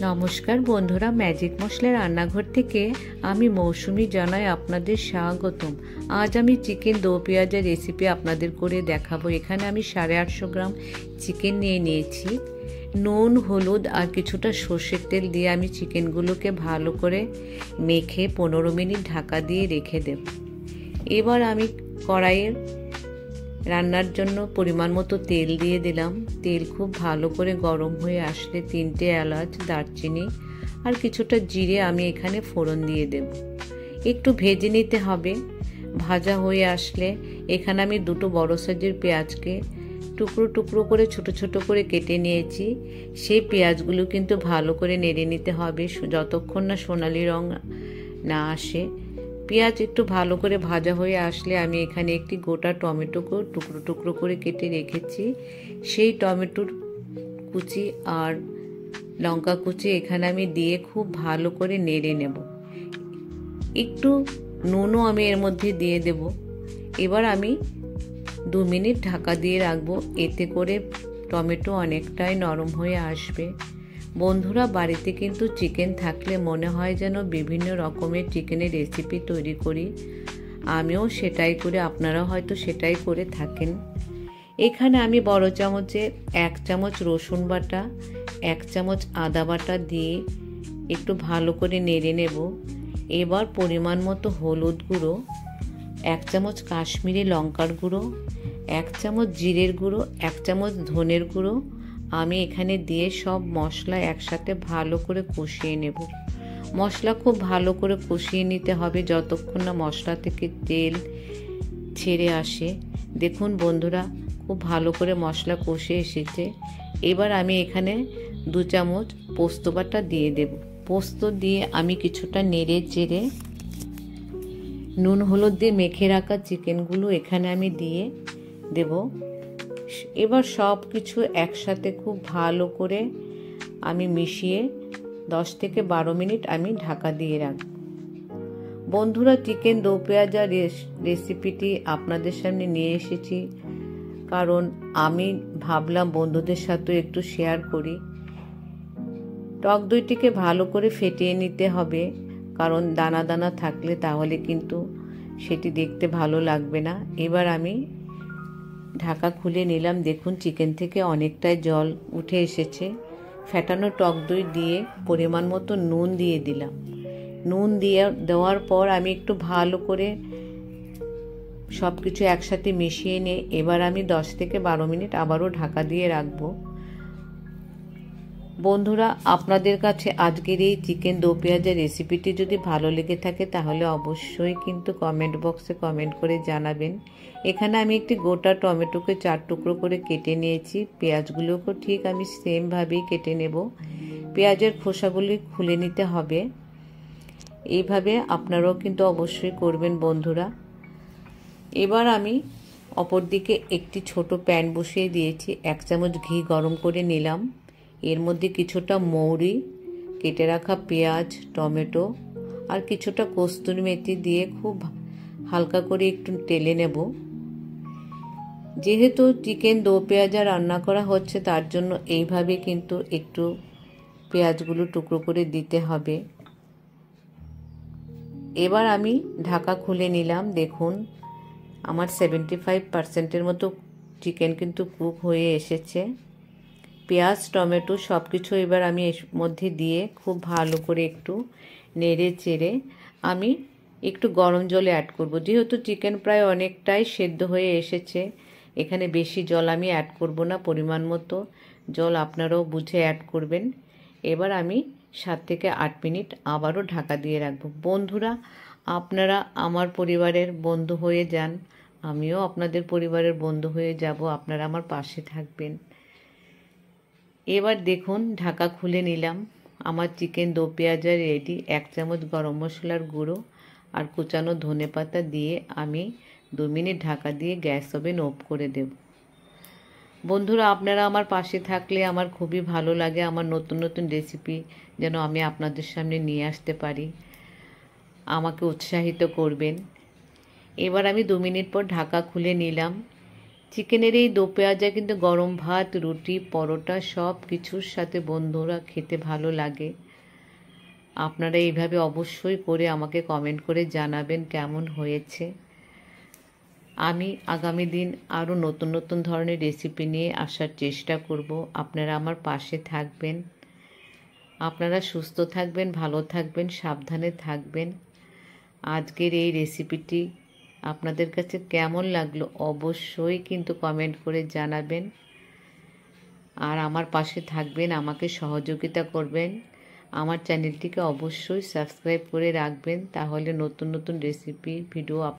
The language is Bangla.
নমস্কার বন্ধুরা, ম্যাজিক মশলা রান্নাঘর থেকে আমি মৌসুমি জানাই আপনাদের স্বাগতম। আজ আমি চিকেন দো পেঁয়াজের রেসিপি আপনাদের করে দেখাবো। এখানে আমি 850 গ্রাম চিকেন নিয়েছি। নুন, হলুদ আর কিছুটা সর্ষের তেল দিয়ে আমি চিকেনগুলোকে ভালো করে মেখে 15 মিনিট ঢাকা দিয়ে রেখে দেব। এবার আমি কড়াইয়ে রান্নার জন্য পরিমাণ মতো তেল দিয়ে দিলাম। তেল খুব ভালো করে গরম হয়ে আসলে 3টে এলাচ, দারচিনি আর কিছুটা জিরে আমি এখানে ফোড়ন দিয়ে দেব। একটু ভেজে নিতে হবে। ভাজা হয়ে আসলে এখানে আমি 2টো বড় সাইজের পেঁয়াজকে টুকরো টুকরো করে ছোট ছোট করে কেটে নিয়েছি। সেই পেঁয়াজগুলো কিন্তু ভালো করে নেড়ে নিতে হবে যতক্ষণ না সোনালি রং না আসে। পেঁয়াজ একটু ভালো করে ভাজা হয়ে আসলে আমি এখানে একটি গোটা টমেটোকে টুকরো টুকরো করে কেটে রেখেছি। সেই টমেটোর কুচি আর লঙ্কা কুচি এখানে আমি দিয়ে খুব ভালো করে নেড়ে নেব। একটু নুনও আমি এর মধ্যে দিয়ে দেব। এবার আমি 2 মিনিট ঢাকা দিয়ে রাখবো। এতে করে টমেটো অনেকটাই নরম হয়ে আসবে। বন্ধুরা, বাড়িতে কিন্তু চিকেন থাকলে মনে হয় যেন বিভিন্ন রকমের চিকেনের রেসিপি তৈরি করি। আমিও সেটাই করি, আপনারা হয়তো সেটাই করে থাকেন। এখানে আমি বড় চামচে 1 চামচ রসুন বাটা, 1 চামচ আদা বাটা দিয়ে একটু ভালো করে নেড়ে নেব। এবার পরিমাণ মতো হলুদ গুঁড়ো, 1 চামচ কাশ্মীরি লঙ্কার গুঁড়ো, 1 চামচ জিরের গুঁড়ো, 1 চামচ ধনের গুঁড়ো আমি এখানে দিয়ে সব মশলা একসাথে ভালো করে কষিয়ে নেব। মশলা খুব ভালো করে কষিয়ে নিতে হবে যতক্ষণ না মশলা থেকে তেল ছেড়ে আসে। দেখুন বন্ধুরা, খুব ভালো করে মশলা কষে এসেছে। এবার আমি এখানে 2 চামচ পোস্ত বাটা দিয়ে দেব। পোস্ত দিয়ে আমি কিছুটা নেড়ে চেড়ে নুন হলুদ দিয়ে মেখে রাখা চিকেনগুলো এখানে আমি দিয়ে দেব। এবার সব কিছু একসাথে খুব ভালো করে আমি মিশিয়ে 10 থেকে 12 মিনিট আমি ঢাকা দিয়ে রাখব। বন্ধুরা, চিকেন দো পেঁয়াজা রেসিপিটি আপনাদের সামনে নিয়ে এসেছি কারণ আমি ভাবলাম বন্ধুদের সাথে একটু শেয়ার করি। টক দইটিকে ভালো করে ফেটিয়ে নিতে হবে, কারণ দানা দানা থাকলে তাহলে কিন্তু সেটি দেখতে ভালো লাগবে না। এবার আমি ঢাকা খুলে নিলাম। দেখুন চিকেন থেকে অনেকটাই জল উঠে এসেছে। ফেটানো টক দই দিয়ে পরিমাণ মতো নুন দিয়ে দিলাম। নুন দেওয়ার পর আমি একটু ভালো করে সব কিছু একসাথে মিশিয়ে নিয়ে এবার আমি 10 থেকে 12 মিনিট আবারও ঢাকা দিয়ে রাখবো। বন্ধুরা, আপনাদের কাছে আজকের এই চিকেন দো পেঁয়াজের রেসিপিটি যদি ভালো লেগে থাকে তাহলে অবশ্যই কিন্তু কমেন্ট বক্সে কমেন্ট করে জানাবেন। এখানে আমি একটি গোটা টমেটোকে 4 টুকরো করে কেটে নিয়েছি। পেঁয়াজগুলোকেও ঠিক আমি সেমভাবেই কেটে নেব। পেঁয়াজের খোসাগুলি খুলে নিতে হবে। এইভাবে আপনারাও কিন্তু অবশ্যই করবেন বন্ধুরা। এবার আমি অপর দিকে একটি ছোট প্যান বসিয়ে দিয়েছি। 1 চামচ ঘি গরম করে নিলাম। এর মধ্যে কিছুটা মৌরি, কেটে রাখা পেঁয়াজ, টমেটো আর কিছুটা কস্তুরি মেথি দিয়ে খুব হালকা করে একটু টেলে নেব। যেহেতু চিকেন দো পেঁয়াজা রান্না করা হচ্ছে তার জন্য এইভাবে কিন্তু একটু পেঁয়াজগুলো টুকরো করে দিতে হবে। এবার আমি ঢাকা খুলে নিলাম। দেখুন আমার 75% মতো চিকেন কিন্তু কুক হয়ে এসেছে। পেঁয়াজ, টমেটো সব কিছু এবার আমি এর মধ্যে দিয়ে খুব ভালো করে একটু নেড়ে চেড়ে আমি একটু গরম জল অ্যাড করব। যেহেতু চিকেন প্রায় অনেকটাই সেদ্ধ হয়ে এসেছে, এখানে বেশি জল আমি অ্যাড করব না। পরিমাণ মতো জল আপনারাও বুঝে অ্যাড করবেন। এবার আমি 7 থেকে 8 মিনিট আবারও ঢাকা দিয়ে রাখব। বন্ধুরা, আপনারা আমার পরিবারের বন্ধু হয়ে যান, আমিও আপনাদের পরিবারের বন্ধু হয়ে যাব। আপনারা আমার পাশে থাকবেন। এবার দেখুন ঢাকা খুলে নিলাম। আমার চিকেন দো পেঁয়াজা রেডি। 1 চামচ গরম মশলার গুঁড়ো আর কুচানো ধনেপাতা দিয়ে আমি 2 মিনিট ঢাকা দিয়ে গ্যাস ওভেন অফ করে দেব। বন্ধুরা, আপনারা আমার পাশে থাকলে আমার খুবই ভালো লাগে। আমার নতুন নতুন রেসিপি যেন আমি আপনাদের সামনে নিয়ে আসতে পারি, আমাকে উৎসাহিত করবেন। এবার আমি 2 মিনিট পর ঢাকা খুলে নিলাম। চিকেনের এই দো পেঁয়াজা কিন্তু গরম ভাত, রুটি, পরোটা সব কিছুর সাথে বন্ধুরা খেতে ভালো লাগে। আপনারা এইভাবে অবশ্যই করে আমাকে কমেন্ট করে জানাবেন কেমন হয়েছে। আমি আগামী দিন আরও নতুন নতুন ধরনের রেসিপি নিয়ে আসার চেষ্টা করব। আপনারা আমার পাশে থাকবেন। আপনারা সুস্থ থাকবেন, ভালো থাকবেন, সাবধানে থাকবেন। আজকের এই রেসিপিটি আপনাদের কাছে কেমন লাগলো অবশ্যই কিন্তু কমেন্ট করে জানাবেন। আর আমার পাশে থাকবেন, আমাকে সহযোগিতা করবেন। আমার চ্যানেলটিকে অবশ্যই সাবস্ক্রাইব করে রাখবেন, তাহলে নতুন নতুন রেসিপি ভিডিও